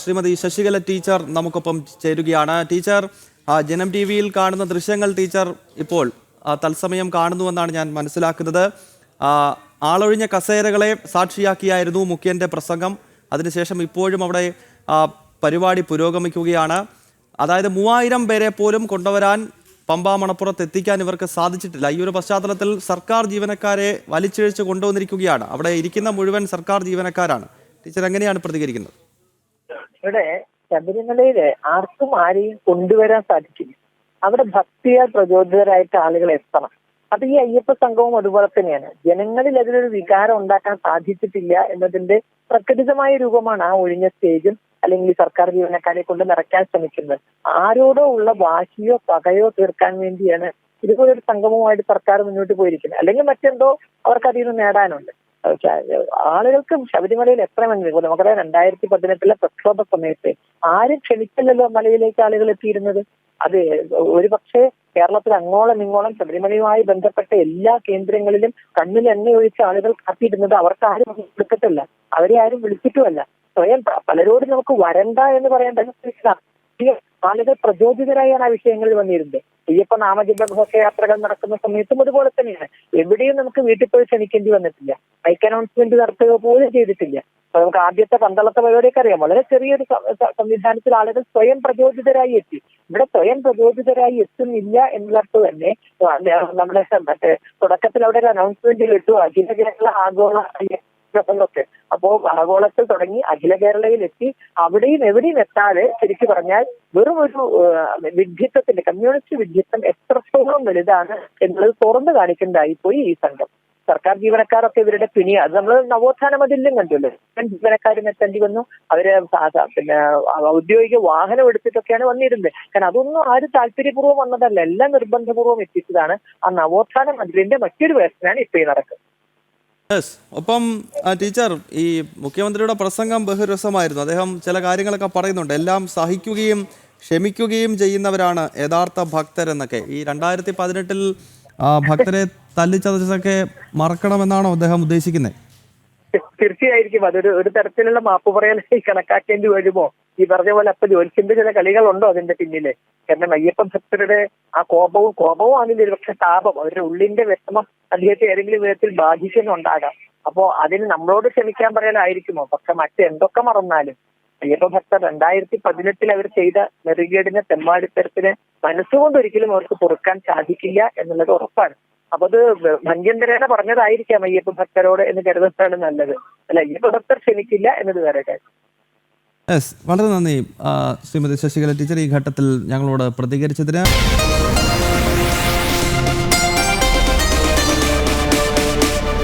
Shrimati Sasikala teacher നമുക്കൊപ്പം ചേരുകയാണ്. Teacher, ജനം ടി വിയിൽ കാണുന്ന ദൃശ്യങ്ങൾ ടീച്ചർ ഇപ്പോൾ തത്സമയം കാണുന്നുവെന്നാണ് ഞാൻ മനസ്സിലാക്കുന്നത്. ആളൊഴിഞ്ഞ കസേരകളെ സാക്ഷിയാക്കിയായിരുന്നു മുഖ്യന്റെ പ്രസംഗം. അതിനുശേഷം ഇപ്പോഴും അവിടെ പരിപാടി പുരോഗമിക്കുകയാണ്. അതായത് 3000 പേരെ പോലും കൊണ്ടുവരാൻ പമ്പ മണപ്പുറത്ത് എത്തിക്കാൻ ഇവർക്ക് സാധിച്ചിട്ടില്ല. ഈ ഒരു പശ്ചാത്തലത്തിൽ സർക്കാർ ജീവനക്കാരെ വലിച്ചിഴച്ച് കൊണ്ടുവന്നിരിക്കുകയാണ്. അവിടെ ഇരിക്കുന്ന മുഴുവൻ സർക്കാർ ജീവനക്കാരാണ്. ടീച്ചർ എങ്ങനെയാണ് പ്രതികരിക്കുന്നത്? ഇവിടെ ശബരിമലയില് ആർക്കും ആരെയും കൊണ്ടുവരാൻ സാധിക്കില്ല. അവിടെ ഭക്തിയാൽ പ്രചോദിതരായിട്ട് ആളുകൾ എത്തണം. അത് ഈ അയ്യപ്പ സംഘവും അതുപോലെ തന്നെയാണ്. ജനങ്ങളിൽ അതിനൊരു വികാരം ഉണ്ടാക്കാൻ സാധിച്ചിട്ടില്ല എന്നതിന്റെ പ്രകടിതമായ രൂപമാണ് ആ ഒഴിഞ്ഞ സ്റ്റേജും അല്ലെങ്കിൽ സർക്കാർ ജീവനക്കാരെ കൊണ്ട് നിറയ്ക്കാൻ ശ്രമിക്കുന്നത്. ആരോടോ ഉള്ള വാശിയോ പകയോ തീർക്കാൻ വേണ്ടിയാണ് ഇതുപോലൊരു സംഗമവുമായിട്ട് സർക്കാർ മുന്നോട്ട് പോയിരിക്കുന്നത്. അല്ലെങ്കിൽ മറ്റെന്തോ അവർക്ക് അതിൽ നിന്ന് നേടാനുണ്ട്. ആളുകൾക്ക് ശബരിമലയിൽ എത്ര മണിക്കൂർ നമുക്കറിയാം. 2018 പ്രക്ഷോഭ സമയത്ത് ആരും ക്ഷണിച്ചില്ലല്ലോ മലയിലേക്ക് ആളുകൾ എത്തിയിരുന്നത്. അത് ഒരു പക്ഷേ കേരളത്തിൽ അങ്ങോളം ഇങ്ങോളം ശബരിമലയുമായി ബന്ധപ്പെട്ട എല്ലാ കേന്ദ്രങ്ങളിലും കണ്ണിൽ എണ്ണ ഒഴിച്ച ആളുകൾ കാത്തിരുന്നത് അവർക്ക് ആരും വിളിച്ചിട്ടില്ല, അവരെ ആരും വിളിച്ചിട്ടുമല്ല. സ്വയം പലരോടും നമുക്ക് വരണ്ട എന്ന് പറയാൻ പറ്റില്ല. ആളുകൾ പ്രചോദിതരായാണ് ആ വിഷയങ്ങളിൽ വന്നിരുന്നത്. അയ്യപ്പ നാമജപ ഘോഷയാത്രകൾ നടക്കുന്ന സമയത്തും അതുപോലെ തന്നെയാണ്. എവിടെയും നമുക്ക് വീട്ടിൽ പോയി ക്ഷണിക്കേണ്ടി വന്നിട്ടില്ല. മൈക്ക് അനൗൺസ്മെന്റ് നടത്തുക പോലും ചെയ്തിട്ടില്ല. അപ്പൊ നമുക്ക് ആദ്യത്തെ പന്തളത്തെ പരിപാടിയൊക്കെ അറിയാം. വളരെ ചെറിയൊരു സംവിധാനത്തിൽ ആളുകൾ സ്വയം പ്രചോദിതരായി എത്തി. ഇവിടെ സ്വയം പ്രചോദിതരായി എത്തുന്നില്ല എന്നുള്ളത് തന്നെ നമ്മുടെ മറ്റേ തുടക്കത്തിൽ അവിടെ ഒരു അനൗൺസ്മെന്റ് കിട്ടു, അഖില കേരള ആഗോള ഒക്കെ. അപ്പോ ആഗോളത്തിൽ തുടങ്ങി അഖില കേരളയിൽ എത്തി. അവിടെയും എവിടെയും എത്താതെ ശരിക്കും പറഞ്ഞാൽ വെറും ഒരു വിഡ്ഢിത്തത്തിന്റെ കമ്മ്യൂണിസ്റ്റ് വിഡ്ഢിത്തം എത്രത്തോളം വലുതാണ് എന്നുള്ളത് തുറന്നു കാണിക്കേണ്ടതായി പോയി ഈ സംഘം. സർക്കാർ ജീവനക്കാരൊക്കെ ഇവരുടെ പിണിയാണ്. അത് നമ്മൾ നവോത്ഥാന മതിലും കണ്ടല്ലോ. ജീവനക്കാരും എത്തേണ്ടി വന്നു. അവര് ഔദ്യോഗിക വാഹനം എടുത്തിട്ടൊക്കെയാണ് വന്നിരുന്നത്. കാരണം അതൊന്നും ആരും താല്പര്യപൂർവ്വം വന്നതല്ല, എല്ലാം നിർബന്ധപൂർവ്വം എത്തിച്ചതാണ്. ആ നവോത്ഥാന മതിലിന്റെ മറ്റൊരു വേഷനാണ് ഇപ്പൊ ഈ നടക്കുന്നത്. ഒപ്പം ടീച്ചർ, ഈ മുഖ്യമന്ത്രിയുടെ പ്രസംഗം ബഹുരസമായിരുന്നു. അദ്ദേഹം ചില കാര്യങ്ങളൊക്കെ പറയുന്നുണ്ട്. എല്ലാം സഹിക്കുകയും ക്ഷമിക്കുകയും ചെയ്യുന്നവരാണ് യഥാർത്ഥ ഭക്തരെന്നൊക്കെ. ഈ 2018 ഭക്തരെ തല്ലിച്ചതച്ചതൊക്കെ മറക്കണമെന്നാണോ അദ്ദേഹം ഉദ്ദേശിക്കുന്നത്? തീർച്ചയായിരിക്കും. ഒരു തരത്തിലുള്ള മാപ്പ് പറയലായി കണക്കാക്കേണ്ടി വരുമോ? ഈ പറഞ്ഞ പോലെ അപ്പൊ ജോലിച്ചിന്റെ ചില കളികളുണ്ടോ അതിന്റെ പിന്നില്? കാരണം അയ്യപ്പ ഭക്തരുടെ ആ കോപവും അതിന്റെ ഒരു പക്ഷെ താപം, അവരുടെ ഉള്ളിന്റെ വിഷമം അദ്ദേഹത്തെ ഏതെങ്കിലും വിധത്തിൽ ബാധിക്കുന്നുണ്ടാകാം. അപ്പോ അതിന് നമ്മളോട് ക്ഷമിക്കാൻ പറയലായിരിക്കുമോ? പക്ഷെ മറ്റെന്തൊക്കെ മറന്നാലും അയ്യപ്പ ഭക്തർ 2018 അവർ ചെയ്ത നെറുകേടിനെ, തെമ്മാടിത്തരത്തിന് മനസ്സുകൊണ്ട് ഒരിക്കലും അവർക്ക് പൊറുക്കാൻ സാധിക്കില്ല എന്നുള്ളത് ഉറപ്പാണ്. അപ്പൊ അത് ഭംഗ്യന്തരേണ പറഞ്ഞതായിരിക്കാം അയ്യപ്പ ഭക്തരോട് എന്ന് കരുതുന്നതാണ് നല്ലത്. അല്ല, അയ്യപ്പ ഭക്തർ ക്ഷമിക്കില്ല എന്നത് വേറെ കാര്യം. വളരെ നന്ദി ശ്രീമതി ശശികല ടീച്ചർ ഈ ഘട്ടത്തിൽ ഞങ്ങളോട് പ്രതികരിച്ചതിന്.